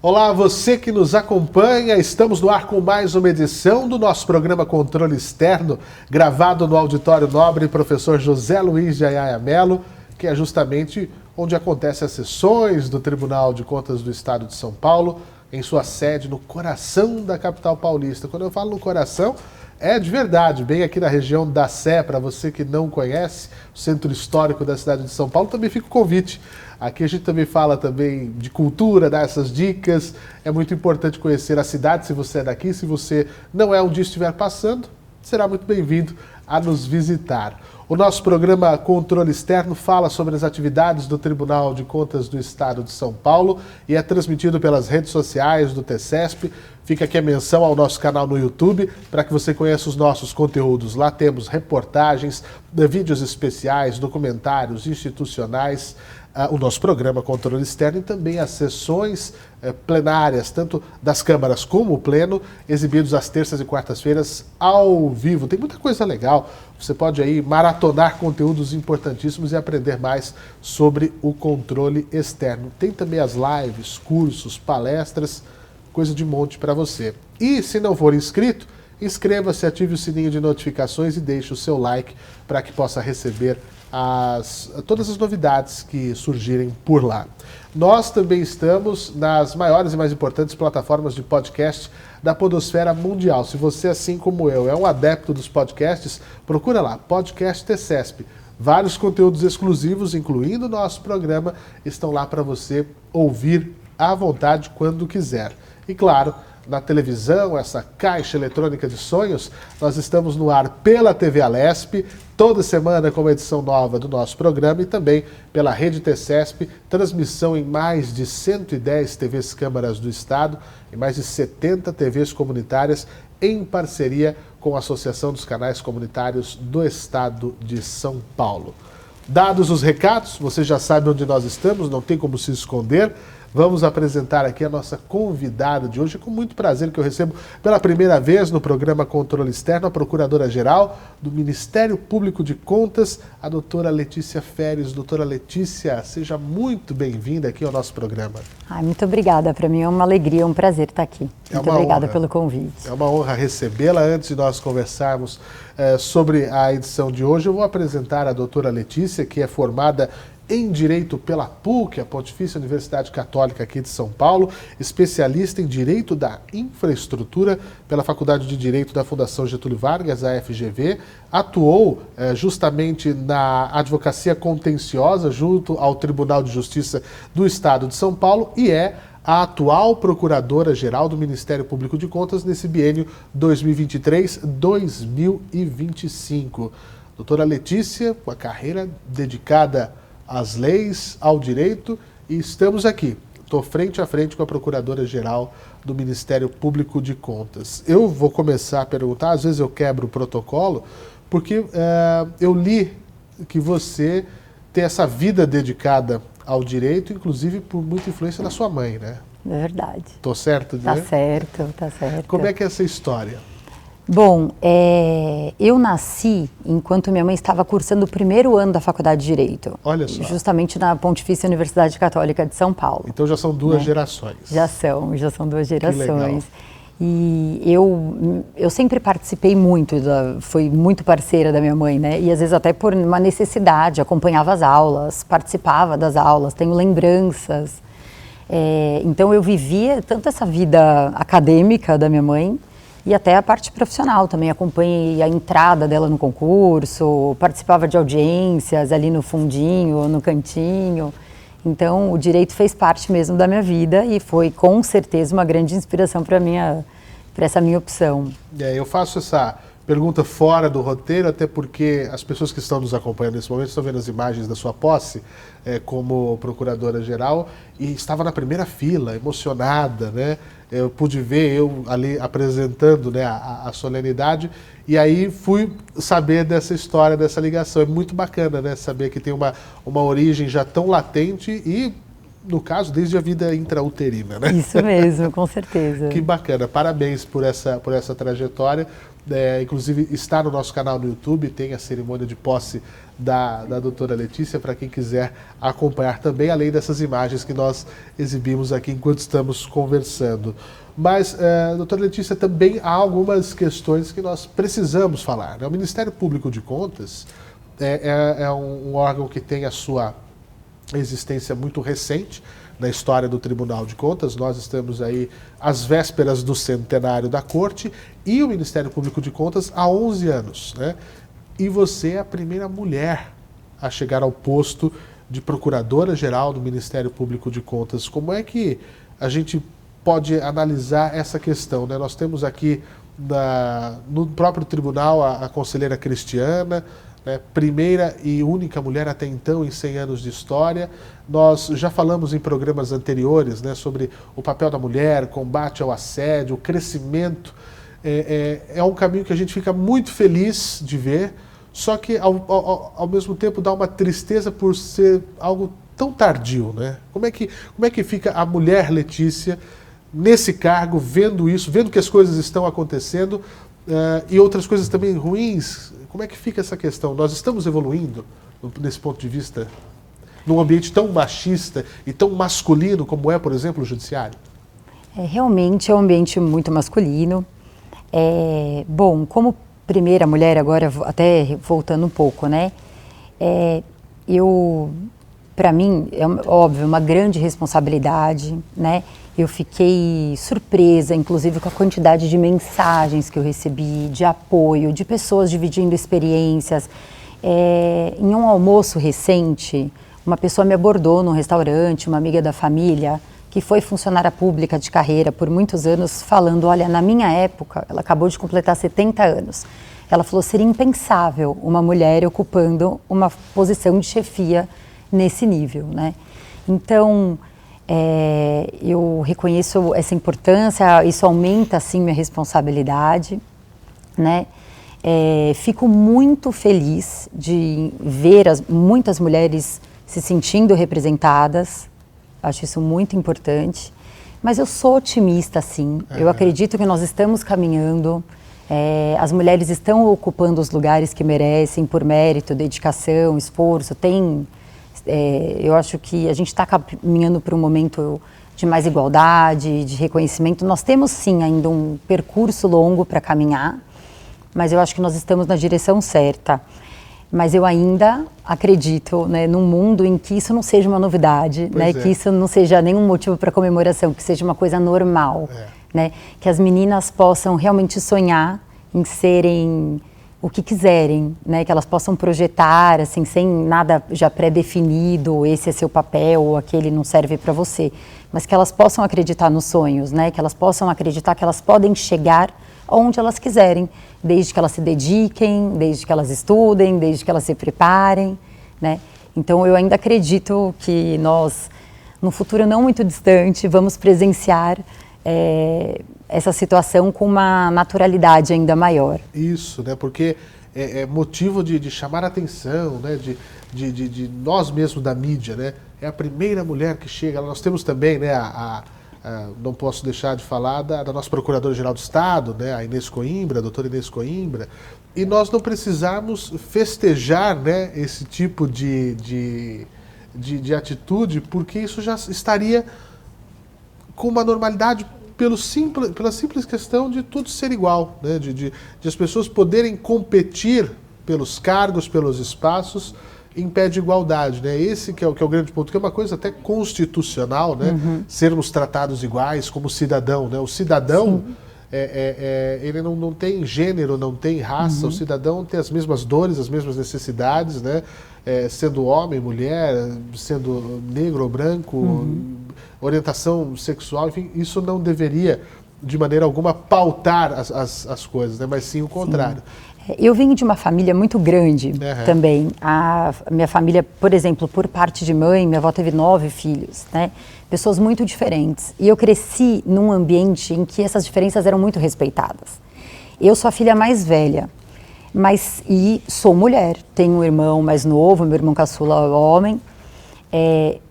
Olá, você que nos acompanha, estamos no ar com mais uma edição do nosso programa Controle Externo, gravado no Auditório Nobre Professor José Luiz de Ayaya Mello, que é justamente onde acontecem as sessões do Tribunal de Contas do Estado de São Paulo, em sua sede no coração da capital paulista. Quando eu falo no coração, é de verdade, bem aqui na região da Sé, para você que não conhece, o centro histórico da cidade de São Paulo, também fica o convite. Aqui a gente também fala também de cultura, dá essas dicas. É muito importante conhecer a cidade, se você é daqui. Se você não é, um dia estiver passando, será muito bem-vindo a nos visitar. O nosso programa Controle Externo fala sobre as atividades do Tribunal de Contas do Estado de São Paulo e é transmitido pelas redes sociais do TCESP. Fica aqui a menção ao nosso canal no YouTube para que você conheça os nossos conteúdos. Lá temos reportagens, vídeos especiais, documentários institucionais, o nosso programa Controle Externo e também as sessões plenárias, tanto das câmaras como o pleno, exibidos às terças e quartas-feiras ao vivo. Tem muita coisa legal, você pode aí maratonar conteúdos importantíssimos e aprender mais sobre o controle externo. Tem também as lives, cursos, palestras, coisa de monte para você. E se não for inscrito, inscreva-se, ative o sininho de notificações e deixe o seu like para que possa receber todas as novidades que surgirem por lá. Nós também estamos nas maiores e mais importantes plataformas de podcast da podosfera mundial. Se você, assim como eu, é um adepto dos podcasts, procura lá, Podcast TCESP. Vários conteúdos exclusivos, incluindo o nosso programa, estão lá para você ouvir à vontade quando quiser. E claro, na televisão, essa caixa eletrônica de sonhos, nós estamos no ar pela TV Alesp, toda semana com uma edição nova do nosso programa e também pela Rede TCESP, transmissão em mais de 110 TVs câmaras do Estado e mais de 70 TVs comunitárias em parceria com a Associação dos Canais Comunitários do Estado de São Paulo. Dados os recados, você já sabe onde nós estamos, não tem como se esconder. Vamos apresentar aqui a nossa convidada de hoje. É com muito prazer que eu recebo pela primeira vez no programa Controle Externo a Procuradora-Geral do Ministério Público de Contas, a doutora Letícia Feres. Doutora Letícia, seja muito bem-vinda aqui ao nosso programa. Muito obrigada. Para mim é uma alegria, um prazer estar aqui. Muito obrigada pelo convite. É uma honra recebê-la. Antes de nós conversarmos sobre a edição de hoje, eu vou apresentar a doutora Letícia, que é formada em Direito pela PUC, a Pontifícia Universidade Católica aqui de São Paulo, especialista em Direito da Infraestrutura pela Faculdade de Direito da Fundação Getúlio Vargas, a FGV, atuou justamente na advocacia contenciosa junto ao Tribunal de Justiça do Estado de São Paulo e é a atual Procuradora-Geral do Ministério Público de Contas nesse biênio 2023-2025. Doutora Letícia, com a carreira dedicada às leis, ao direito, e estamos aqui. Estou frente a frente com a Procuradora-Geral do Ministério Público de Contas. Eu vou começar a perguntar, às vezes eu quebro o protocolo, porque eu li que você tem essa vida dedicada ao direito, inclusive por muita influência da sua mãe, né? É verdade. Estou certo, né? Tá certo, tá certo. Como é que é essa história? Bom, eu nasci enquanto minha mãe estava cursando o primeiro ano da Faculdade de Direito. Olha só. Justamente na Pontifícia Universidade Católica de São Paulo. Então já são duas gerações. Já são duas gerações. Que legal. E eu sempre participei muito, fui muito parceira da minha mãe, né? E às vezes até por uma necessidade, acompanhava as aulas, participava das aulas, tenho lembranças. Então eu vivia tanto essa vida acadêmica da minha mãe, e até a parte profissional também, acompanhei a entrada dela no concurso, participava de audiências ali no fundinho, no cantinho. Então, o direito fez parte mesmo da minha vida e foi com certeza uma grande inspiração para essa minha opção. Eu faço essa pergunta fora do roteiro, até porque as pessoas que estão nos acompanhando nesse momento estão vendo as imagens da sua posse como Procuradora-Geral e estava na primeira fila, emocionada, né? Eu pude ver eu ali apresentando, né, a solenidade e aí fui saber dessa história, dessa ligação. É muito bacana, né, saber que tem uma origem já tão latente e no caso, desde a vida intrauterina, né? Isso mesmo, com certeza. Que bacana, parabéns por essa trajetória. Inclusive, está no nosso canal no YouTube, tem a cerimônia de posse da doutora Letícia, para quem quiser acompanhar também, além dessas imagens que nós exibimos aqui enquanto estamos conversando. Mas, doutora Letícia, também há algumas questões que nós precisamos falar, né? O Ministério Público de Contas é um órgão que tem a sua existência muito recente na história do Tribunal de Contas. Nós estamos aí às vésperas do centenário da Corte e o Ministério Público de Contas há 11 anos, né? E você é a primeira mulher a chegar ao posto de Procuradora-Geral do Ministério Público de Contas. Como é que a gente pode analisar essa questão, né? Nós temos aqui no próprio tribunal a conselheira Cristiana, né, primeira e única mulher até então em 100 anos de história. Nós já falamos em programas anteriores, né, sobre o papel da mulher, combate ao assédio, o crescimento. É um caminho que a gente fica muito feliz de ver, só que ao mesmo tempo dá uma tristeza por ser algo tão tardio, né? Como é que fica a mulher Letícia nesse cargo, vendo isso, vendo que as coisas estão acontecendo e outras coisas também ruins? Como é que fica essa questão? Nós estamos evoluindo nesse ponto de vista, num ambiente tão machista e tão masculino como é, por exemplo, o judiciário? Realmente é um ambiente muito masculino. Bom, como primeira mulher, agora até voltando um pouco, né? Para mim, é óbvio, uma grande responsabilidade, né? Eu fiquei surpresa, inclusive, com a quantidade de mensagens que eu recebi, de apoio, de pessoas dividindo experiências. Em um almoço recente, uma pessoa me abordou num restaurante, uma amiga da família, que foi funcionária pública de carreira por muitos anos, falando, olha, na minha época, ela acabou de completar 70 anos, ela falou, seria impensável uma mulher ocupando uma posição de chefia nesse nível, né? Então, eu reconheço essa importância, isso aumenta, assim, minha responsabilidade, né? Fico muito feliz de ver muitas mulheres se sentindo representadas, acho isso muito importante, mas eu sou otimista, sim, eu acredito que nós estamos caminhando, as mulheres estão ocupando os lugares que merecem por mérito, dedicação, esforço, eu acho que a gente está caminhando para um momento de mais igualdade, de reconhecimento. Nós temos, sim, ainda um percurso longo para caminhar, mas eu acho que nós estamos na direção certa. Mas eu ainda acredito, né, num mundo em que isso não seja uma novidade, né, que isso não seja nenhum motivo para comemoração, que seja uma coisa normal, né, que as meninas possam realmente sonhar em serem o que quiserem, né, que elas possam projetar, assim, sem nada já pré-definido, esse é seu papel ou aquele não serve para você, mas que elas possam acreditar nos sonhos, né, que elas possam acreditar que elas podem chegar onde elas quiserem, desde que elas se dediquem, desde que elas estudem, desde que elas se preparem, né. Então eu ainda acredito que nós, no futuro não muito distante, vamos presenciar essa situação com uma naturalidade ainda maior. Isso, né? Porque é motivo de chamar a atenção, né? De nós mesmos da mídia, né? É a primeira mulher que chega. Nós temos também, né? Não posso deixar de falar da nossa Procuradora-Geral do Estado, né? A Inês Coimbra, a doutora Inês Coimbra. E nós não precisamos festejar, né? Esse tipo de atitude, porque isso já estaria com uma normalidade pela simples questão de tudo ser igual, né? de as pessoas poderem competir pelos cargos, pelos espaços, em pé de igualdade, né? Esse que é o grande ponto, que é uma coisa até constitucional, né? Sermos tratados iguais como cidadão, né? O cidadão, ele não tem gênero, não tem raça, o cidadão tem as mesmas dores, as mesmas necessidades, né? Sendo homem, mulher, sendo negro ou branco, orientação sexual, enfim, isso não deveria, de maneira alguma, pautar as coisas, né? Mas sim o contrário. Eu vim de uma família muito grande também. A minha família, por exemplo, por parte de mãe, minha avó teve 9 filhos, né? Pessoas muito diferentes. E eu cresci num ambiente em que essas diferenças eram muito respeitadas. Eu sou a filha mais velha, e sou mulher. Tenho um irmão mais novo, meu irmão caçula homem.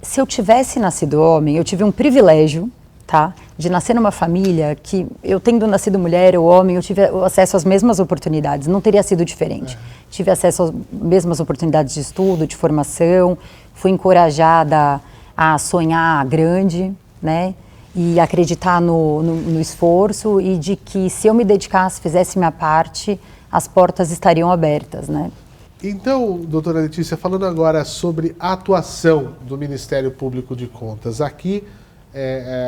Se eu tivesse nascido homem, eu tive um privilégio, tá, de nascer numa família que, eu tendo nascido mulher ou homem, eu tive acesso às mesmas oportunidades, não teria sido diferente. Tive acesso às mesmas oportunidades de estudo, de formação, fui encorajada a sonhar grande, né, e acreditar no esforço, e de que se eu me dedicasse, fizesse minha parte, as portas estariam abertas, né. Então, doutora Letícia, falando agora sobre a atuação do Ministério Público de Contas, aqui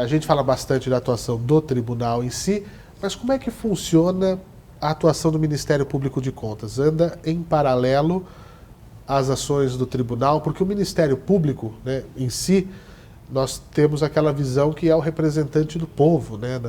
a gente fala bastante da atuação do tribunal em si, mas como é que funciona a atuação do Ministério Público de Contas? Anda em paralelo às ações do tribunal? Porque o Ministério Público, né, em si, nós temos aquela visão que é o representante do povo, né?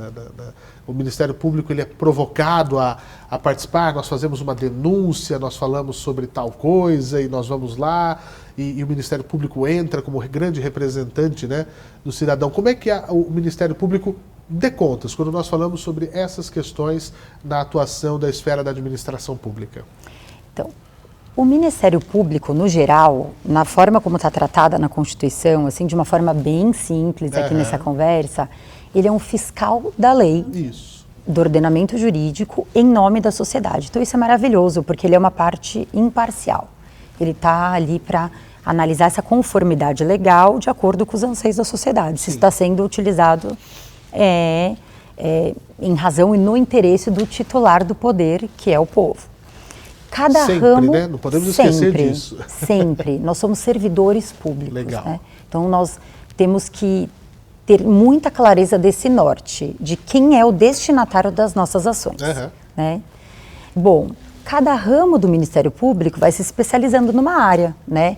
O Ministério Público ele é provocado a participar, nós fazemos uma denúncia, nós falamos sobre tal coisa e nós vamos lá e o Ministério Público entra como grande representante, né, do cidadão. Como é que o Ministério Público dê contas quando nós falamos sobre essas questões na atuação da esfera da administração pública? Então, o Ministério Público, no geral, na forma como está tratada na Constituição, assim, de uma forma bem simples aqui nessa conversa, ele é um fiscal da lei, do ordenamento jurídico, em nome da sociedade. Então isso é maravilhoso, porque ele é uma parte imparcial. Ele está ali para analisar essa conformidade legal de acordo com os anseios da sociedade. Se está sendo utilizado em razão e no interesse do titular do poder, que é o povo. Cada sempre, ramo, né? Não podemos esquecer disso. Sempre. Nós somos servidores públicos. Legal. Né? Então, nós temos que ter muita clareza desse norte, de quem é o destinatário das nossas ações. Né? Bom, cada ramo do Ministério Público vai se especializando numa área. Né?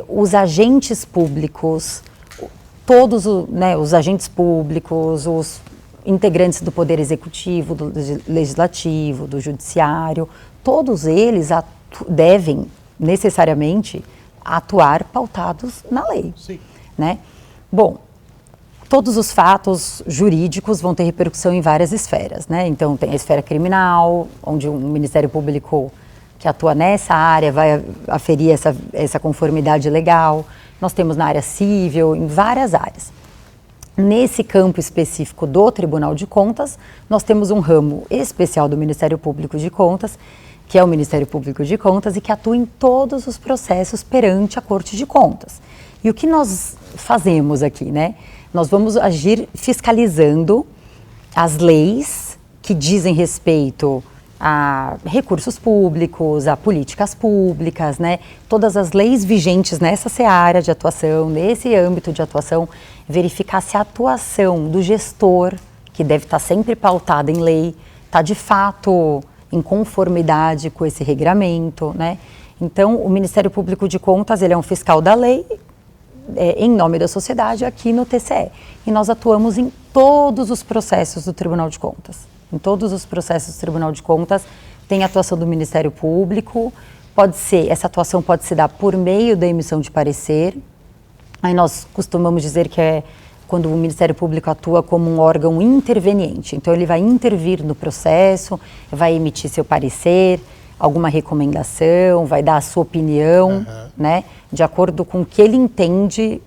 Os agentes públicos, todos os agentes públicos, os integrantes do Poder Executivo, do Legislativo, do Judiciário, todos eles devem, necessariamente, atuar pautados na lei. Sim. Né? Bom, todos os fatos jurídicos vão ter repercussão em várias esferas. Né? Então, tem a esfera criminal, onde um Ministério Público que atua nessa área vai aferir essa conformidade legal. Nós temos na área civil, em várias áreas. Nesse campo específico do Tribunal de Contas, nós temos um ramo especial do Ministério Público de Contas, que é o Ministério Público de Contas e que atua em todos os processos perante a Corte de Contas. E o que nós fazemos aqui, né? Nós vamos agir fiscalizando as leis que dizem respeito a recursos públicos, a políticas públicas, né? Todas as leis vigentes nessa seara de atuação, nesse âmbito de atuação, verificar se a atuação do gestor, que deve estar sempre pautada em lei, está de fato em conformidade com esse regramento, né? Então, o Ministério Público de Contas, ele é um fiscal da lei, em nome da sociedade, aqui no TCE. E nós atuamos em todos os processos do Tribunal de Contas. Em todos os processos do Tribunal de Contas tem atuação do Ministério Público, essa atuação pode se dar por meio da emissão de parecer. Aí nós costumamos dizer que é quando o Ministério Público atua como um órgão interveniente. Então, ele vai intervir no processo, vai emitir seu parecer, alguma recomendação, vai dar a sua opinião, né, de acordo com o que ele entende,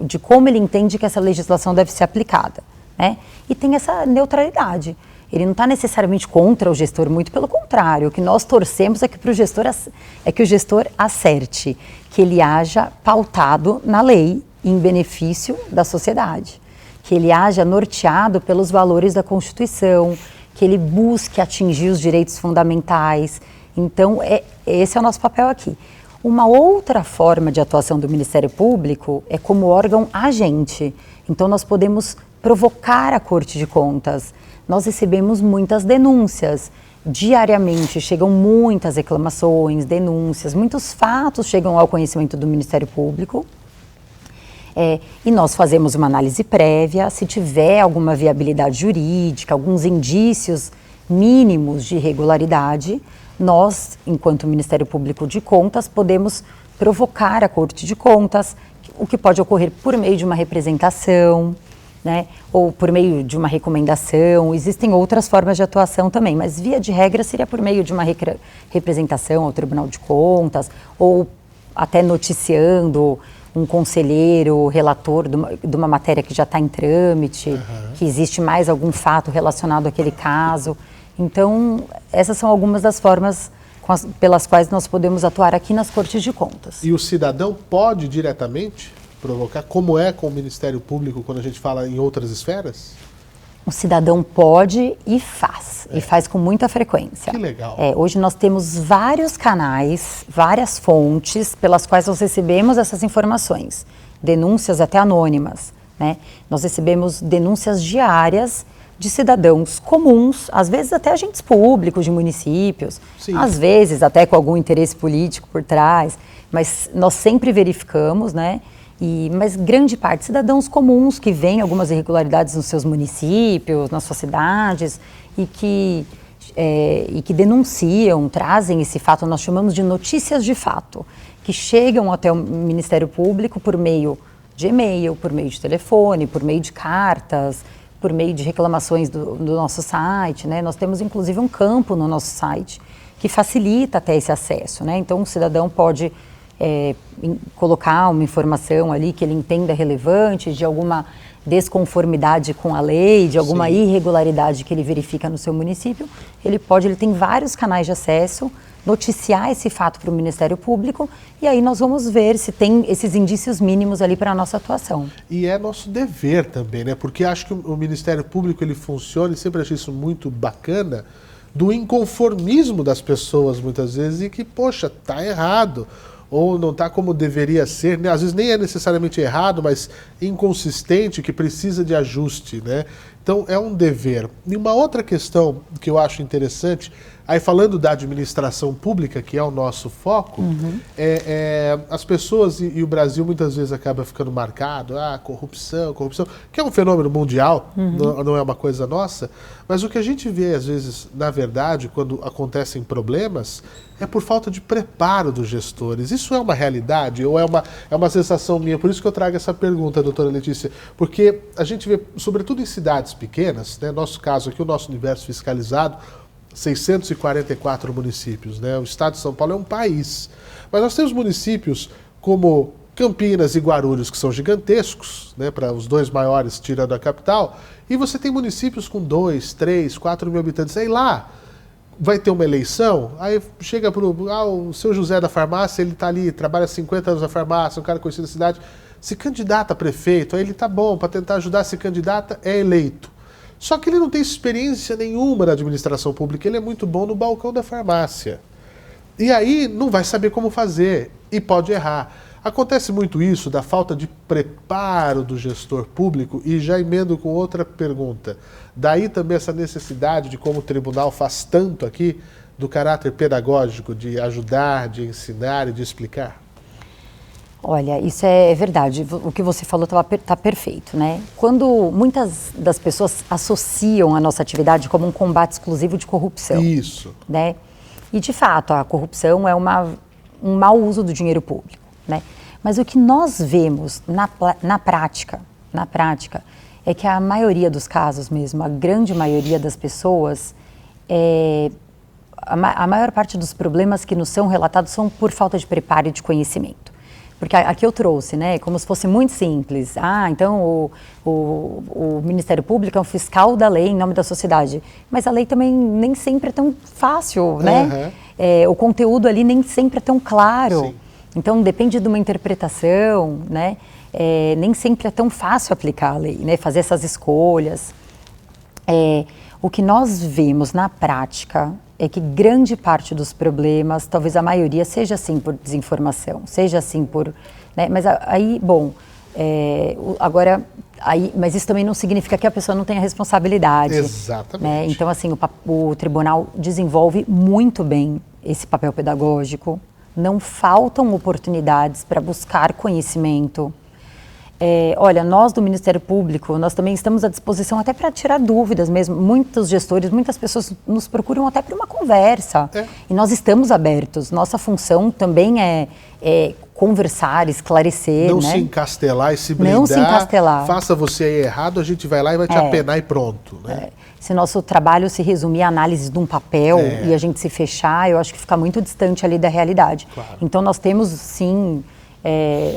de como ele entende que essa legislação deve ser aplicada. Né? E tem essa neutralidade. Ele não está necessariamente contra o gestor, muito pelo contrário. O que nós torcemos é que o gestor acerte, que ele haja pautado na lei em benefício da sociedade, que ele haja norteado pelos valores da Constituição, que ele busque atingir os direitos fundamentais. Então, esse é o nosso papel aqui. Uma outra forma de atuação do Ministério Público é como órgão agente. Então, nós podemos provocar a Corte de Contas. Nós recebemos muitas denúncias. Diariamente chegam muitas reclamações, denúncias, muitos fatos chegam ao conhecimento do Ministério Público. E nós fazemos uma análise prévia, se tiver alguma viabilidade jurídica, alguns indícios mínimos de irregularidade, nós, enquanto Ministério Público de Contas, podemos provocar a Corte de Contas, o que pode ocorrer por meio de uma representação, né, ou por meio de uma recomendação. Existem outras formas de atuação também, mas via de regra seria por meio de uma representação ao Tribunal de Contas, ou até noticiando um conselheiro, relator de uma matéria que já está em trâmite, que existe mais algum fato relacionado àquele caso. Então, essas são algumas das formas pelas quais nós podemos atuar aqui nas Cortes de Contas. E o cidadão pode diretamente provocar, como é com o Ministério Público quando a gente fala em outras esferas? O cidadão pode e faz com muita frequência. Que legal. Hoje nós temos vários canais, várias fontes pelas quais nós recebemos essas informações, denúncias até anônimas, né? Nós recebemos denúncias diárias de cidadãos comuns, às vezes até agentes públicos de municípios, Sim. Às vezes até com algum interesse político por trás, mas nós sempre verificamos, né? Mas grande parte, cidadãos comuns que veem algumas irregularidades nos seus municípios, nas suas cidades e que denunciam, trazem esse fato, nós chamamos de notícias de fato, que chegam até o Ministério Público por meio de e-mail, por meio de telefone, por meio de cartas, por meio de reclamações do nosso site, né? Nós temos inclusive um campo no nosso site que facilita até esse acesso, né? Então o cidadão pode colocar uma informação ali que ele entenda relevante, de alguma desconformidade com a lei, de alguma Sim. irregularidade que ele verifica no seu município, ele tem vários canais de acesso, noticiar esse fato para o Ministério Público e aí nós vamos ver se tem esses indícios mínimos ali para a nossa atuação. E é nosso dever também, né? Porque acho que o Ministério Público ele funciona, e sempre achei isso muito bacana, do inconformismo das pessoas muitas vezes e que, poxa, tá errado. Ou não está como deveria ser, né? Às vezes nem é necessariamente errado, mas inconsistente, que precisa de ajuste, né? Então é um dever. E uma outra questão que eu acho interessante, aí falando da administração pública, que é o nosso foco, as pessoas e o Brasil muitas vezes acaba ficando marcado, corrupção, que é um fenômeno mundial, não é uma coisa nossa, mas o que a gente vê às vezes, na verdade, quando acontecem problemas, é por falta de preparo dos gestores. Isso é uma realidade ou é uma sensação minha? Por isso que eu trago essa pergunta, doutora Letícia, porque a gente vê, sobretudo em cidades pequenas, né, nosso caso aqui, o nosso universo fiscalizado, 644 municípios, né? O estado de São Paulo é um país, mas nós temos municípios como Campinas e Guarulhos, que são gigantescos, né, para os dois maiores tirando a capital, e você tem municípios com 2, 3, 4 mil habitantes, sei lá, vai ter uma eleição, aí chega o seu José da farmácia, ele está ali, trabalha 50 anos na farmácia, um cara conhecido da cidade, se candidata a prefeito, aí ele tá bom, para tentar ajudar, se candidata, é eleito. Só que ele não tem experiência nenhuma na administração pública, ele é muito bom no balcão da farmácia. E aí não vai saber como fazer e pode errar. Acontece muito isso, da falta de preparo do gestor público, e já emendo com outra pergunta. Daí também essa necessidade de, como o tribunal faz tanto aqui, do caráter pedagógico, de ajudar, de ensinar e de explicar? Olha, isso é verdade. O que você falou tá perfeito, né? Quando muitas das pessoas associam a nossa atividade como um combate exclusivo de corrupção. Isso. Né? E, de fato, a corrupção é um mau uso do dinheiro público, né? Mas o que nós vemos na prática, é que a maioria dos casos mesmo, a grande maioria das pessoas, a maior parte dos problemas que nos são relatados são por falta de preparo e de conhecimento. Porque aqui eu trouxe, né, como se fosse muito simples. Então o Ministério Público é um fiscal da lei em nome da sociedade. Mas a lei também nem sempre é tão fácil, né? O conteúdo ali nem sempre é tão claro. Sim. Então depende de uma interpretação, né? Nem sempre é tão fácil aplicar a lei, né? Fazer essas escolhas. O que nós vemos na prática é que grande parte dos problemas, talvez a maioria, seja assim por desinformação, seja assim por... Né? Mas aí, bom, mas isso também não significa que a pessoa não tenha responsabilidade. Exatamente. Né? Então, assim, o tribunal desenvolve muito bem esse papel pedagógico, não faltam oportunidades para buscar conhecimento. Olha, nós do Ministério Público, nós também estamos à disposição até para tirar dúvidas mesmo. Muitos gestores, muitas pessoas nos procuram até para uma conversa. E nós estamos abertos. Nossa função também é conversar, esclarecer. Não né? se encastelar e se blindar. Não se encastelar. Faça você aí errado, a gente vai lá e vai te apenar e pronto. Né? Se nosso trabalho se resumir à análise de um papel e a gente se fechar, eu acho que fica muito distante ali da realidade. Claro. Então nós temos, sim,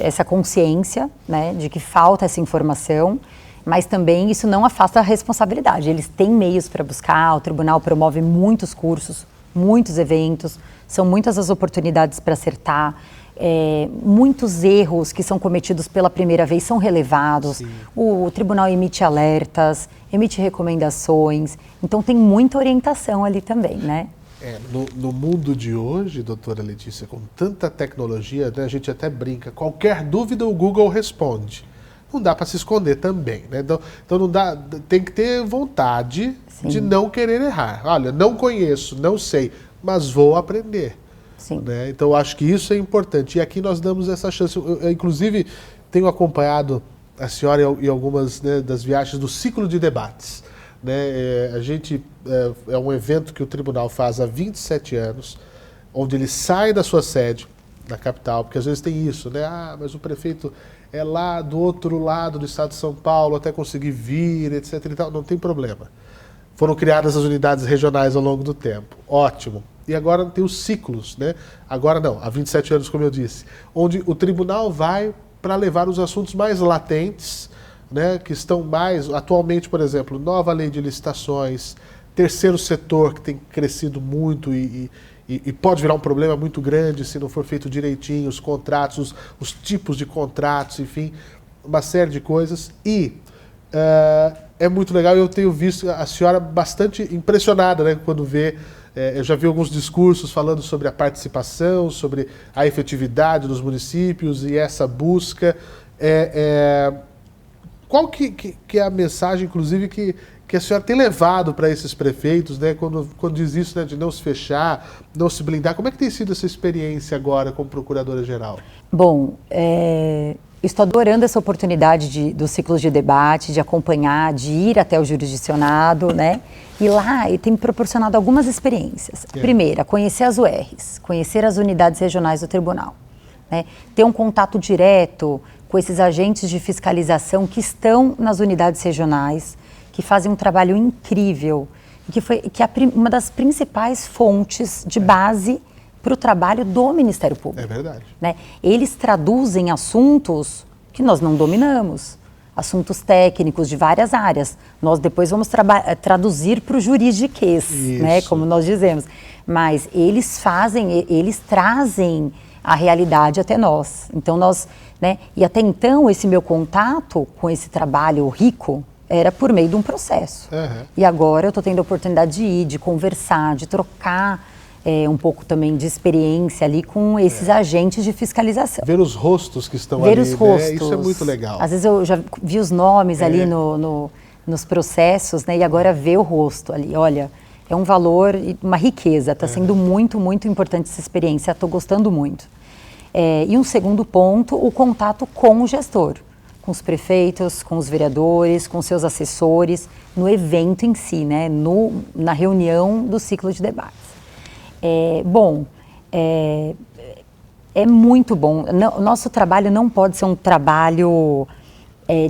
essa consciência, né, de que falta essa informação, mas também isso não afasta a responsabilidade. Eles têm meios para buscar, o tribunal promove muitos cursos, muitos eventos, são muitas as oportunidades para acertar, muitos erros que são cometidos pela primeira vez são relevados, o tribunal emite alertas, emite recomendações, então tem muita orientação ali também, né? No mundo de hoje, doutora Letícia, com tanta tecnologia, né, a gente até brinca, qualquer dúvida o Google responde. Não dá para se esconder também, né? Então não dá, tem que ter vontade de não querer errar. Olha, não conheço, não sei, mas vou aprender. Né? Então eu acho que isso é importante. E aqui nós damos essa chance. Eu inclusive, tenho acompanhado a senhora em algumas, né, das viagens do ciclo de debates. Né? A gente é um evento que o tribunal faz há 27 anos, onde ele sai da sua sede, na capital, porque às vezes tem isso, né? Mas o prefeito é lá do outro lado do estado de São Paulo, até conseguir vir, etc. e tal. Não tem problema. Foram criadas as unidades regionais ao longo do tempo. Ótimo. E agora tem os ciclos, né? Agora não, há 27 anos, como eu disse, onde o tribunal vai para levar os assuntos mais latentes, né, que estão mais, atualmente, por exemplo, nova lei de licitações, terceiro setor que tem crescido muito e pode virar um problema muito grande se não for feito direitinho, os contratos, os tipos de contratos, enfim, uma série de coisas. E é muito legal, eu tenho visto a senhora bastante impressionada, né, quando vê, eu já vi alguns discursos falando sobre a participação, sobre a efetividade dos municípios e essa busca. Qual que é a mensagem, inclusive, que a senhora tem levado para esses prefeitos, né, quando diz isso, né, de não se fechar, não se blindar? Como é que tem sido essa experiência agora como procuradora-geral? Bom, estou adorando essa oportunidade dos ciclos de debate, de acompanhar, de ir até o jurisdicionado, né? E lá tem me proporcionado algumas experiências. Primeira, conhecer as URs, conhecer as unidades regionais do tribunal, né? Ter um contato direto com esses agentes de fiscalização que estão nas unidades regionais, que fazem um trabalho incrível, que é uma das principais fontes de base para o trabalho do Ministério Público. É verdade. Né? Eles traduzem assuntos que nós não dominamos, assuntos técnicos de várias áreas. Nós depois vamos traduzir para o juridiquês, né, como nós dizemos. Mas eles trazem a realidade até nós. Então nós, né, e até então esse meu contato com esse trabalho rico era por meio de um processo. E agora eu estou tendo a oportunidade de ir, de conversar, de trocar um pouco também de experiência ali com esses agentes de fiscalização. Ver os rostos que estão ali, os rostos. Né? Isso é muito legal. Às vezes eu já vi os nomes ali nos processos, né, e agora ver o rosto ali, olha, é um valor, uma riqueza, está sendo muito, muito importante essa experiência, estou gostando muito. E um segundo ponto, o contato com o gestor, com os prefeitos, com os vereadores, com seus assessores, no evento em si, né, na reunião do ciclo de debates. É muito bom. O nosso trabalho não pode ser um trabalho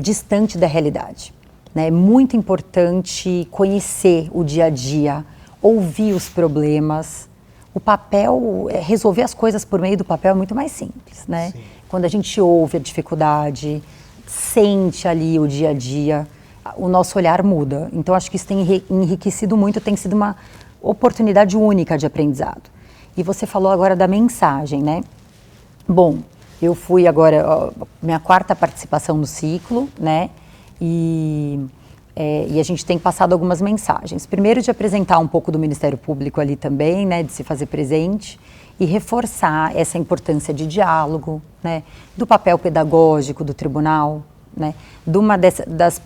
distante da realidade. Né? É muito importante conhecer o dia a dia, ouvir os problemas. O papel, resolver as coisas por meio do papel é muito mais simples. Né? Quando a gente ouve a dificuldade, sente ali o dia a dia, o nosso olhar muda. Então acho que isso tem enriquecido muito, tem sido uma oportunidade única de aprendizado. E você falou agora da mensagem, né? Bom, eu fui agora, minha 4ª participação no ciclo, né? E a gente tem passado algumas mensagens. Primeiro, de apresentar um pouco do Ministério Público ali também, né? De se fazer presente e reforçar essa importância de diálogo, né? Do papel pedagógico do tribunal, né? De uma das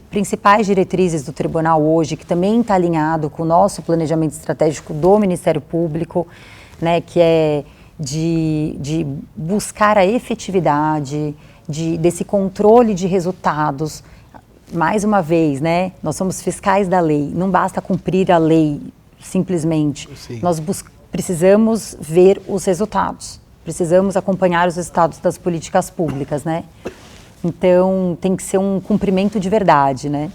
principais diretrizes do tribunal hoje, que também está alinhado com o nosso planejamento estratégico do Ministério Público, né? Que é de buscar a efetividade, desse controle de resultados. Mais uma vez, né, nós somos fiscais da lei, não basta cumprir a lei simplesmente. Sim. Nós precisamos ver os resultados, precisamos acompanhar os resultados das políticas públicas, né? Então, tem que ser um cumprimento de verdade, né?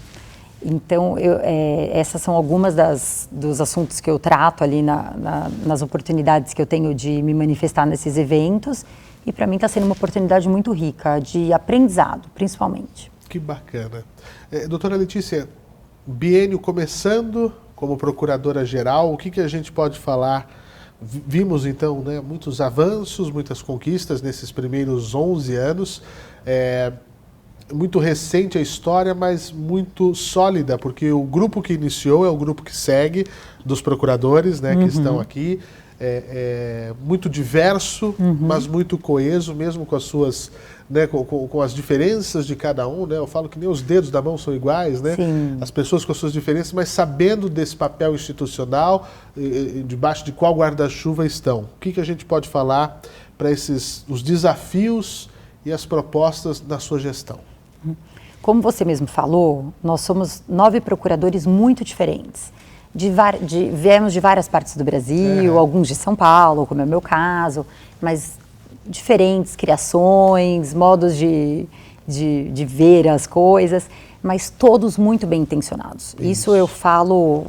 Então, essas são algumas dos assuntos que eu trato ali nas oportunidades que eu tenho de me manifestar nesses eventos, e para mim está sendo uma oportunidade muito rica de aprendizado, principalmente. Que bacana. Doutora Letícia, biênio começando como procuradora-geral, o que a gente pode falar? Vimos, então, né, muitos avanços, muitas conquistas nesses primeiros 11 anos. Muito recente a história, mas muito sólida, porque o grupo que iniciou é o grupo que segue, dos procuradores, né, que estão aqui. Muito diverso, mas muito coeso, mesmo com as suas, né, com as diferenças de cada um, né? Eu falo que nem os dedos da mão são iguais, né? Sim. As pessoas com as suas diferenças, mas sabendo desse papel institucional, debaixo de qual guarda-chuva estão. O que a gente pode falar para os desafios e as propostas na sua gestão? Como você mesmo falou, nós somos 9 procuradores muito diferentes. Viemos de várias partes do Brasil, alguns de São Paulo, como é o meu caso, mas diferentes criações, modos de ver as coisas, mas todos muito bem intencionados. Isso eu falo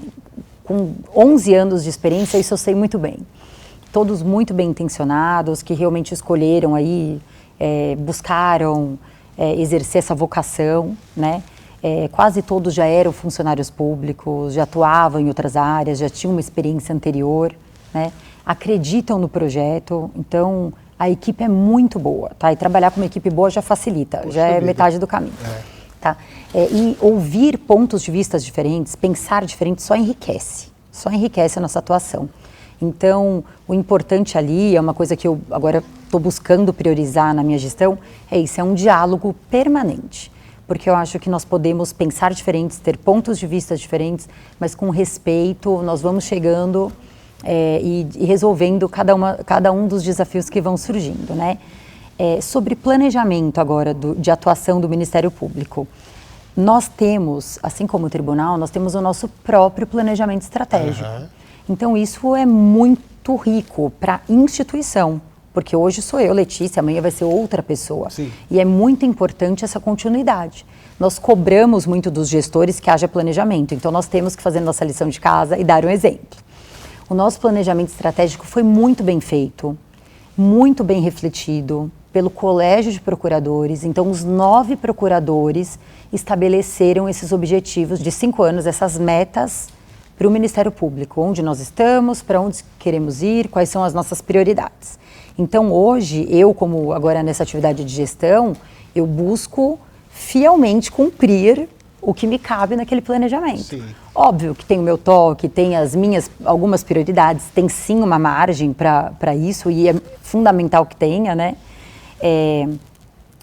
com 11 anos de experiência, isso eu sei muito bem. Todos muito bem intencionados, que realmente escolheram aí, buscaram exercer essa vocação, né? Quase todos já eram funcionários públicos, já atuavam em outras áreas, já tinham uma experiência anterior, né? Acreditam no projeto, então a equipe é muito boa, tá? E trabalhar com uma equipe boa já facilita, já é metade do caminho, tá? E ouvir pontos de vista diferentes, pensar diferente, só enriquece a nossa atuação. Então, o importante ali, é uma coisa que eu agora estou buscando priorizar na minha gestão, é isso, é um diálogo permanente. Porque eu acho que nós podemos pensar diferentes, ter pontos de vista diferentes, mas com respeito nós vamos chegando e resolvendo cada um dos desafios que vão surgindo, né? Sobre planejamento agora de atuação do Ministério Público, nós temos, assim como o tribunal, nós temos o nosso próprio planejamento estratégico. Então isso é muito rico para a instituição. Porque hoje sou eu, Letícia, amanhã vai ser outra pessoa. Sim. E é muito importante essa continuidade. Nós cobramos muito dos gestores que haja planejamento, então nós temos que fazer nossa lição de casa e dar um exemplo. O nosso planejamento estratégico foi muito bem feito, muito bem refletido pelo Colégio de Procuradores. Então os 9 procuradores estabeleceram esses objetivos de 5 anos, essas metas para o Ministério Público. Onde nós estamos, para onde queremos ir, quais são as nossas prioridades. Então, hoje, eu, como agora nessa atividade de gestão, eu busco fielmente cumprir o que me cabe naquele planejamento. Sim. Óbvio que tem o meu toque, tem as minhas algumas prioridades, tem sim uma margem para isso e é fundamental que tenha, né?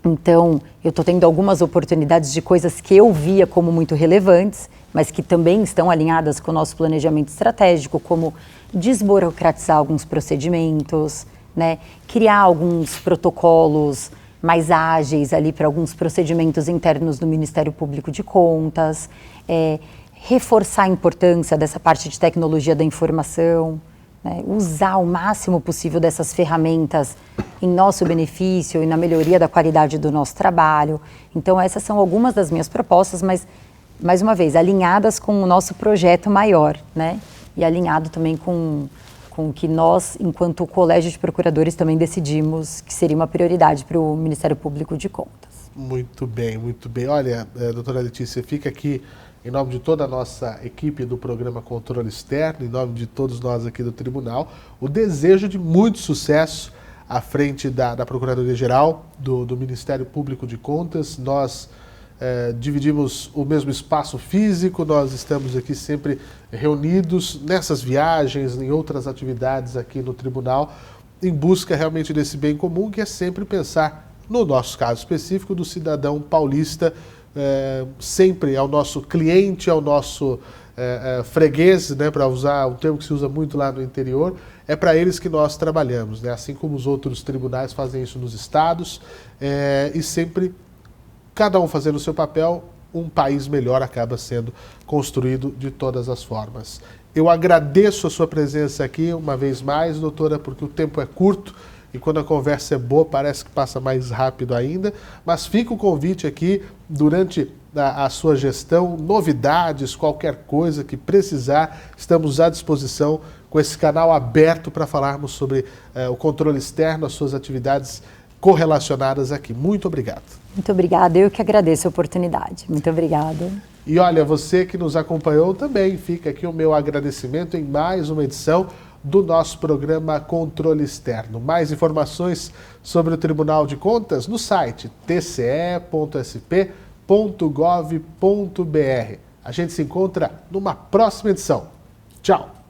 Então, eu estou tendo algumas oportunidades de coisas que eu via como muito relevantes, mas que também estão alinhadas com o nosso planejamento estratégico, como desburocratizar alguns procedimentos, né? Criar alguns protocolos mais ágeis ali para alguns procedimentos internos do Ministério Público de Contas, reforçar a importância dessa parte de tecnologia da informação, né? Usar o máximo possível dessas ferramentas em nosso benefício e na melhoria da qualidade do nosso trabalho. Então essas são algumas das minhas propostas, mas mais uma vez, alinhadas com o nosso projeto maior, né? E alinhado também com o que nós, enquanto Colégio de Procuradores, também decidimos que seria uma prioridade para o Ministério Público de Contas. Muito bem, muito bem. Olha, doutora Letícia, fica aqui, em nome de toda a nossa equipe do programa Controle Externo, em nome de todos nós aqui do Tribunal, o desejo de muito sucesso à frente da Procuradoria-Geral do Ministério Público de Contas. Nós dividimos o mesmo espaço físico, nós estamos aqui sempre reunidos nessas viagens, em outras atividades aqui no Tribunal, em busca realmente desse bem comum, que é sempre pensar, no nosso caso específico, do cidadão paulista, sempre ao nosso cliente, ao nosso fregueses, né, para usar um termo que se usa muito lá no interior, é para eles que nós trabalhamos, né? Assim como os outros tribunais fazem isso nos estados, e sempre, cada um fazendo o seu papel, um país melhor acaba sendo construído de todas as formas. Eu agradeço a sua presença aqui uma vez mais, doutora, porque o tempo é curto e quando a conversa é boa parece que passa mais rápido ainda, mas fica o convite aqui durante a sua gestão, novidades, qualquer coisa que precisar, estamos à disposição com esse canal aberto para falarmos sobre o controle externo, as suas atividades correlacionadas aqui. Muito obrigado. Muito obrigada, eu que agradeço a oportunidade. Muito obrigada. E olha, você que nos acompanhou também, fica aqui o meu agradecimento em mais uma edição do nosso programa Controle Externo. Mais informações sobre o Tribunal de Contas no site tce.sp.gov.br. A gente se encontra numa próxima edição. Tchau!